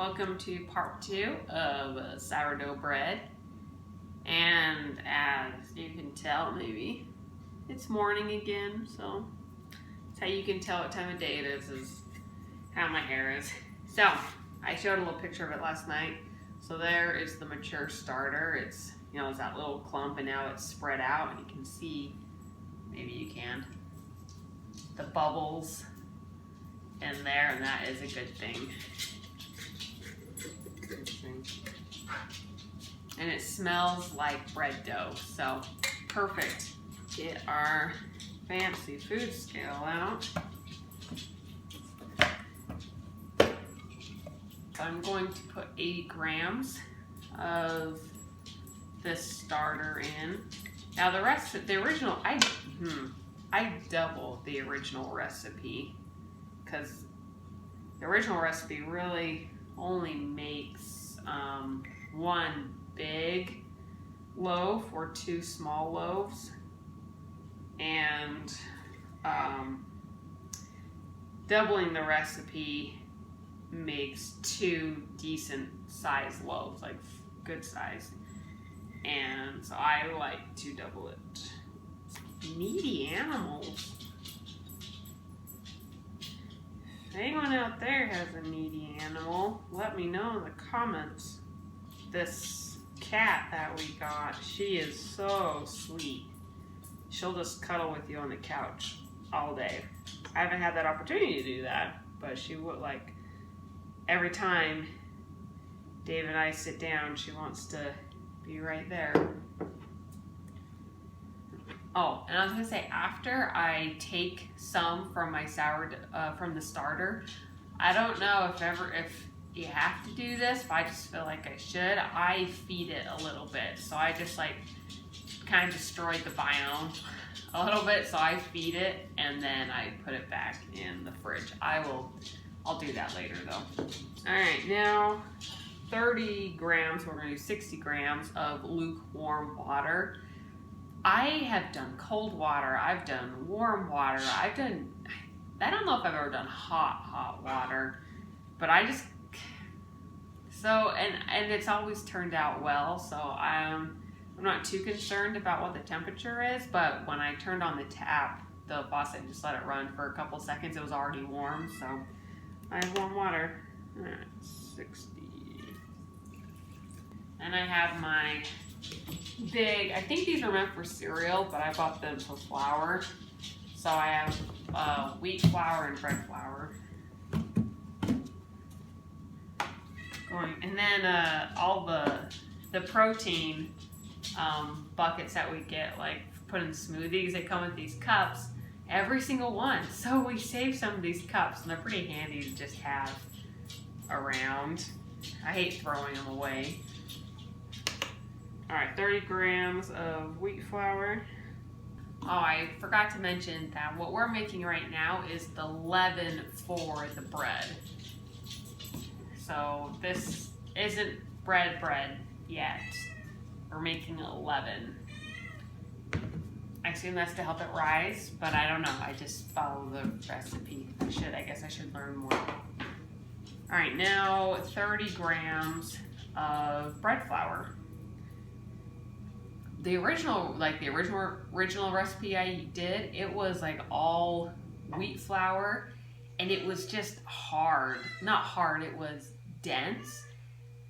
welcome to part 2 of sourdough bread. And as you can tell, maybe it's morning again, so that's how you can tell what time of day it is how my hair is. So I showed a little picture of it last night. So there is the mature starter. It's, you know, it's that little clump, and now it's spread out, and you can see, maybe you can, the bubbles in there, and that is a good thing. And it smells like bread dough, so perfect. Get our fancy food scale out. So I'm going to put 80 grams of this starter in. Now the original, I doubled the original recipe, because the original recipe really only makes one big loaf or 2 small loaves, and doubling the recipe makes 2 decent sized loaves, like good size, and so I like to double it. Needy animals. If anyone out there has a needy animal, let me know in the comments. This cat that we got, she is so sweet. She'll just cuddle with you on the couch all day. I haven't had that opportunity to do that, but she would, like, every time Dave and I sit down, she wants to be right there. Oh, and I was gonna say, after I take some from my from the starter, I don't know if you have to do this, but I just feel like I should. I feed it a little bit, so I just like kind of destroyed the biome a little bit. So I feed it and then I put it back in the fridge. I'll do that later though. All right, now 30 grams. We're gonna do 60 grams of lukewarm water. I have done cold water, I've done warm water, I don't know if I've ever done hot water, but and it's always turned out well, so I'm not too concerned about what the temperature is, but when I turned on the tap, the faucet, just let it run for a couple seconds, it was already warm, so I have warm water. All right, 60. And I have my big, I think these are meant for cereal, but I bought them for flour. So I have wheat flour and bread flour. And then all the protein buckets that we get, like put in smoothies, they come with these cups, every single one. So we save some of these cups, and they're pretty handy to just have around. I hate throwing them away. All right, 30 grams of wheat flour. Oh, I forgot to mention that what we're making right now is the leaven for the bread. So this isn't bread yet. We're making a leaven. I assume that's to help it rise, but I don't know. I just follow the recipe. I guess I should learn more. All right, now 30 grams of bread flour. The original recipe I did, it was like all wheat flour, and it was just hard. Not hard, it was dense.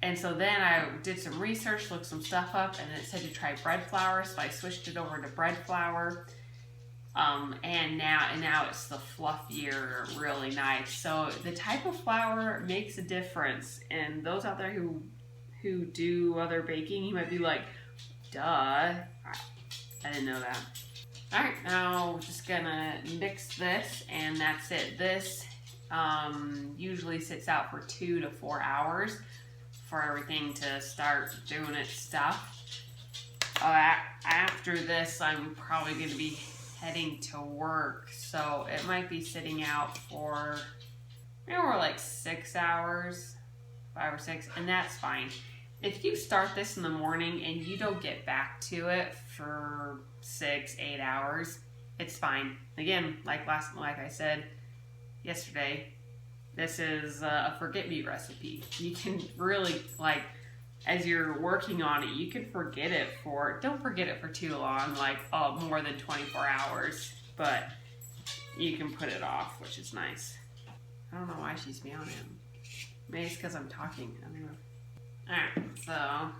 And so then I did some research, looked some stuff up, and it said to try bread flour, so I switched it over to bread flour. And now it's the fluffier, really nice. So the type of flour makes a difference. And those out there who do other baking, you might be like, duh, I didn't know that. All right, now we're just gonna mix this, and that's it. This usually sits out for 2 to 4 hours for everything to start doing its stuff. After this, I'm probably gonna be heading to work, so it might be sitting out for maybe more like 6 hours, 5 or 6, and that's fine. If you start this in the morning and you don't get back to it for 6-8 hours, it's fine. Again, like I said yesterday, This is a forget-me recipe. You can really, like, as you're working on it, you can forget it don't forget it for too long, like more than 24 hours, but you can put it off, which is nice. I don't know why she's meowing. Maybe it's because I'm talking. I don't know. Alright, so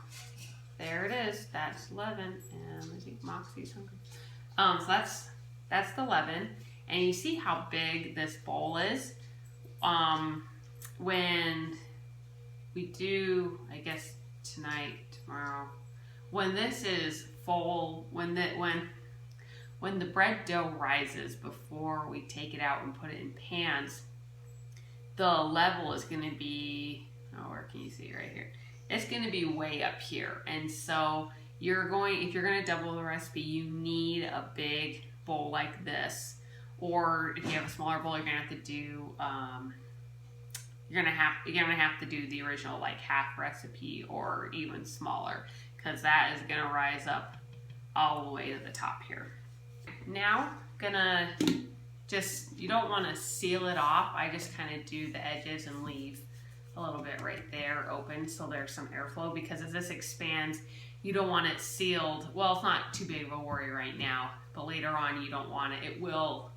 there it is. That's leaven, and I think Moxie's hungry. So that's the leaven, and you see how big this bowl is. When we do, I guess tonight, tomorrow, when this is full, when the bread dough rises before we take it out and put it in pans, the level is going to be, where can you see right here? It's going to be way up here. And so if you're going to double the recipe, you need a big bowl like this. Or if you have a smaller bowl, you're going to have to do, you're gonna have to do the original like half recipe or even smaller, because that is gonna rise up all the way to the top here. Now, you don't want to seal it off. I just kind of do the edges and leave a little bit right there open so there's some airflow, because as this expands, you don't want it sealed. Well, it's not too big of a worry right now, but later on you don't want it. It will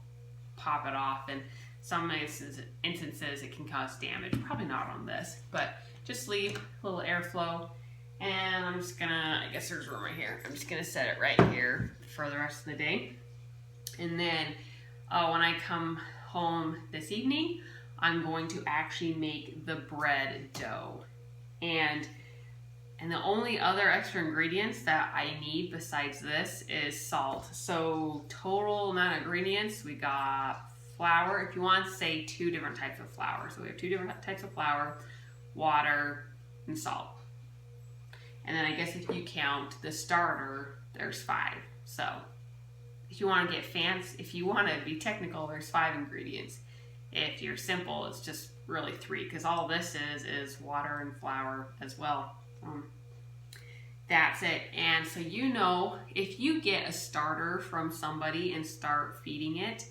pop it off, and some instances it can cause damage. Probably not on this, but just leave a little airflow. And I'm just gonna, I guess there's room right here. I'm just gonna set it right here for the rest of the day. And then when I come home this evening, I'm going to actually make the bread dough. And the only other extra ingredients that I need besides this is salt. So total amount of ingredients, we got flour. If you want to say 2 different types of flour. So we have 2 different types of flour, water, and salt. And then I guess if you count the starter, there's 5. So if you want to get fancy, if you want to be technical, there's 5 ingredients. If you're simple, it's just really 3, because all this is water and flour as well. That's it. And so if you get a starter from somebody and start feeding it,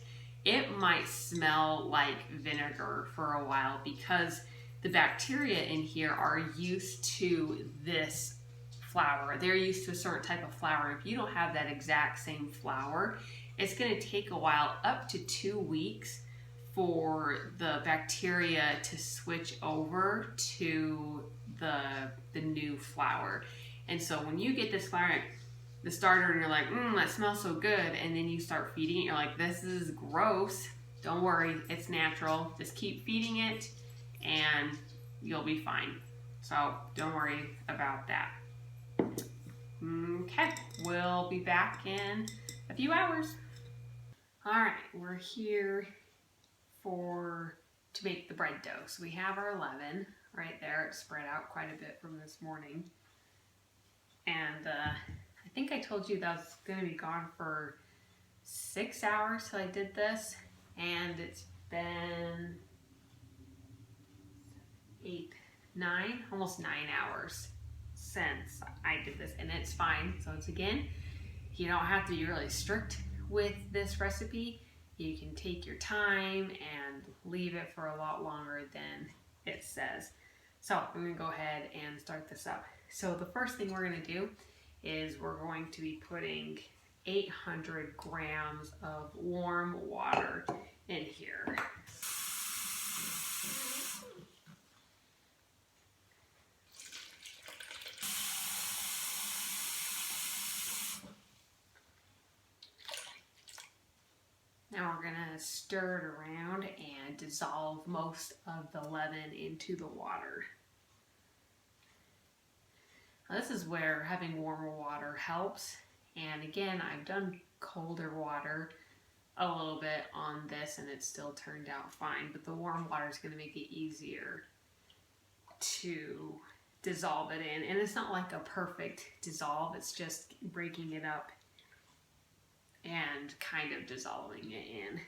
it might smell like vinegar for a while, because the bacteria in here are used to this flour. They're used to a certain type of flour. If you don't have that exact same flour, it's going to take a while, up to 2 weeks, for the bacteria to switch over to the new flour. And so when you get this flour, the starter, and you're like, that smells so good, and then you start feeding it, you're like, this is gross. Don't worry, it's natural. Just keep feeding it and you'll be fine. So don't worry about that. Okay, we'll be back in a few hours. All right, we're here to make the bread dough. So we have our leaven right there. It's spread out quite a bit from this morning. And I think I told you that was going to be gone for 6 hours till I did this. And it's been 8, 9, almost 9 hours since I did this. And it's fine. So it's, again, you don't have to be really strict with this recipe. You can take your time and leave it for a lot longer than it says. So I'm going to go ahead and start this up. So the first thing we're going to do is we're going to be putting 800 grams of warm water in here. Now we're going to stir it around and dissolve most of the leaven into the water. Now this is where having warmer water helps. And again, I've done colder water a little bit on this and it still turned out fine. But the warm water is going to make it easier to dissolve it in. And it's not like a perfect dissolve, it's just breaking it up and kind of dissolving it in.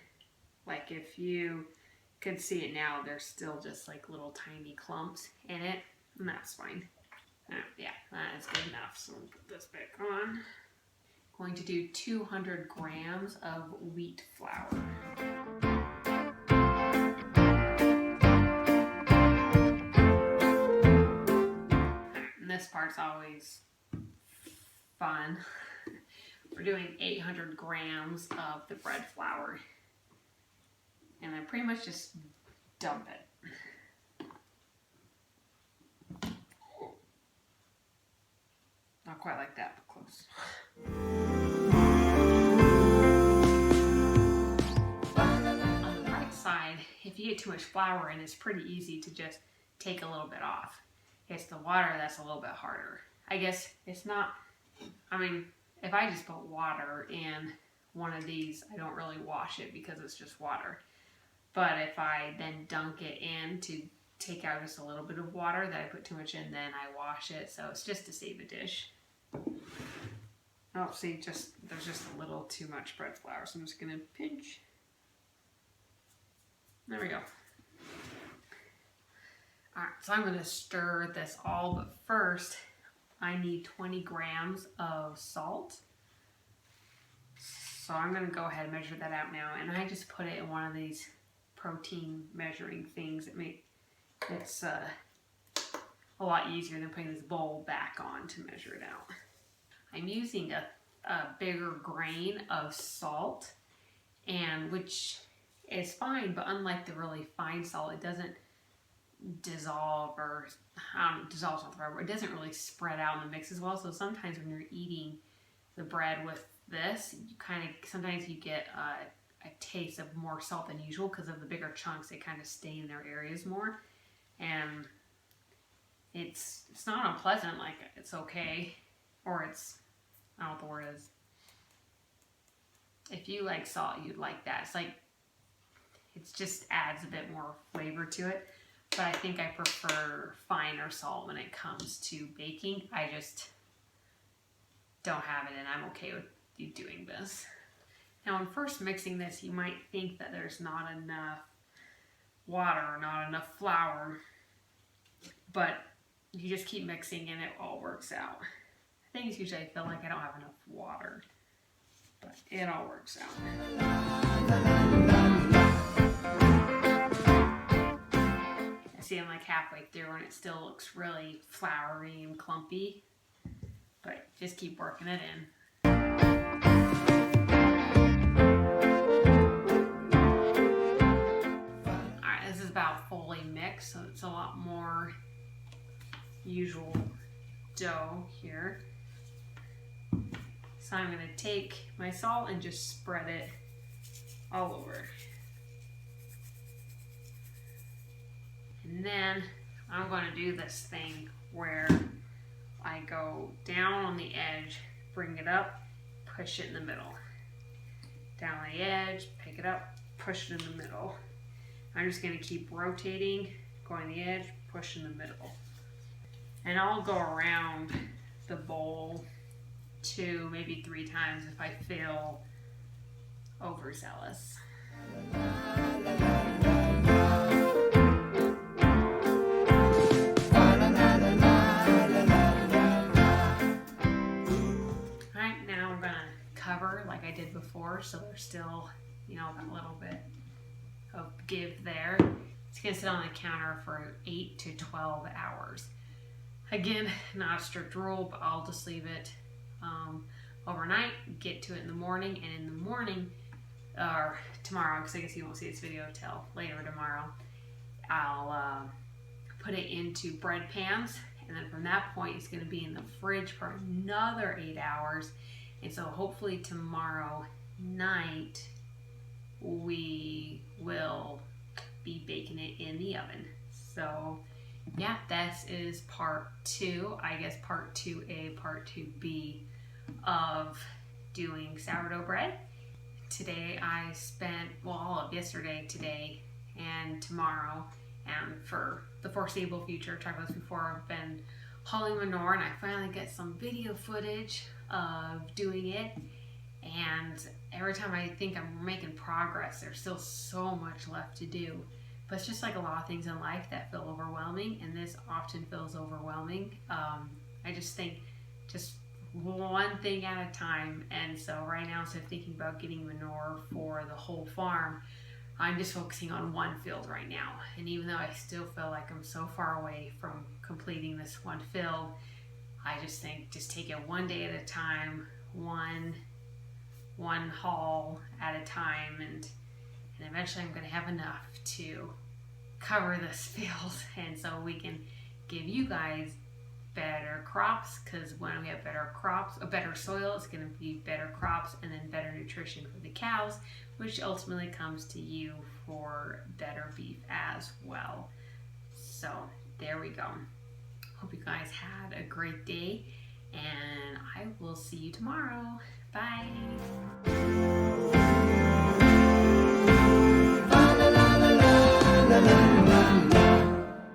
Like if you could see it now, there's still just like little tiny clumps in it, and that's fine. Yeah, that is good enough. So we'll put this back on. Going to do 200 grams of wheat flour. this part's always fun. We're doing 800 grams of the bread flour. And I pretty much just dump it. Not quite like that, but close. On the right side, if you get too much flour in, it's pretty easy to just take a little bit off. It's the water that's a little bit harder. I guess it's not, I mean, if I just put water in one of these, I don't really wash it because it's just water. But if I then dunk it in to take out just a little bit of water that I put too much in, then I wash it. So it's just to save a dish. Oh, see, there's just a little too much bread flour. So I'm just gonna pinch. There we go. All right, so I'm gonna stir this all, but first I need 20 grams of salt. So I'm gonna go ahead and measure that out now. And I just put it in one of these protein measuring things that make it's a lot easier than putting this bowl back on to measure it out. I'm using a bigger grain of salt, and which is fine, but unlike the really fine salt, it doesn't dissolve, or dissolve's not the right word, it doesn't really spread out in the mix as well. So sometimes when you're eating the bread with this, you sometimes you get a taste of more salt than usual because of the bigger chunks. They kind of stay in their areas more, and it's not unpleasant. Like, it's okay, or it's, I don't know what the word is. If you like salt, you'd like that. It's like, it just adds a bit more flavor to it. But I think I prefer finer salt when it comes to baking. I just don't have it, and I'm okay with you doing this. Now, when first mixing this, you might think that there's not enough water or not enough flour, but you just keep mixing and it all works out. I think it's usually I feel like I don't have enough water, but it all works out. I see I'm like halfway through and it still looks really floury and clumpy, but just keep working it in. About fully mixed, so it's a lot more usual dough here. So I'm going to take my salt and just spread it all over. And then I'm going to do this thing where I go down on the edge, bring it up, push it in the middle. Down the edge, pick it up, push it in the middle. I'm just going to keep rotating, going to the edge, push in the middle. And I'll go around the bowl 2, maybe 3 times if I feel overzealous. Alright, now I'm going to cover like I did before, so there's still, that little bit of give there. It's going to sit on the counter for 8 to 12 hours. Again, not a strict rule, but I'll just leave it overnight, get to it in the morning, and in the morning, or tomorrow, because I guess you won't see this video till later tomorrow, I'll put it into bread pans, and then from that point, it's going to be in the fridge for another 8 hours, and so hopefully tomorrow night, we will be baking it in the oven. So yeah, this is part 2, I guess part 2A, part 2B of doing sourdough bread. Today I spent, all of yesterday, today, and tomorrow, and for the foreseeable future, talked about this before, I've been hauling manure, and I finally get some video footage of doing it. And every time I think I'm making progress, there's still so much left to do. But it's just like a lot of things in life that feel overwhelming, and this often feels overwhelming. I just think just one thing at a time. And so right now, instead of thinking about getting manure for the whole farm, I'm just focusing on one field right now. And even though I still feel like I'm so far away from completing this one field, I just think just take it one day at a time, one haul at a time, and eventually I'm going to have enough to cover this field, and so we can give you guys better crops, because when we have better crops, a better soil, it's going to be better crops and then better nutrition for the cows, which ultimately comes to you for better beef as well. So there we go. Hope you guys had a great day, and I will see you tomorrow. Bye. La, la, la, la, la, la.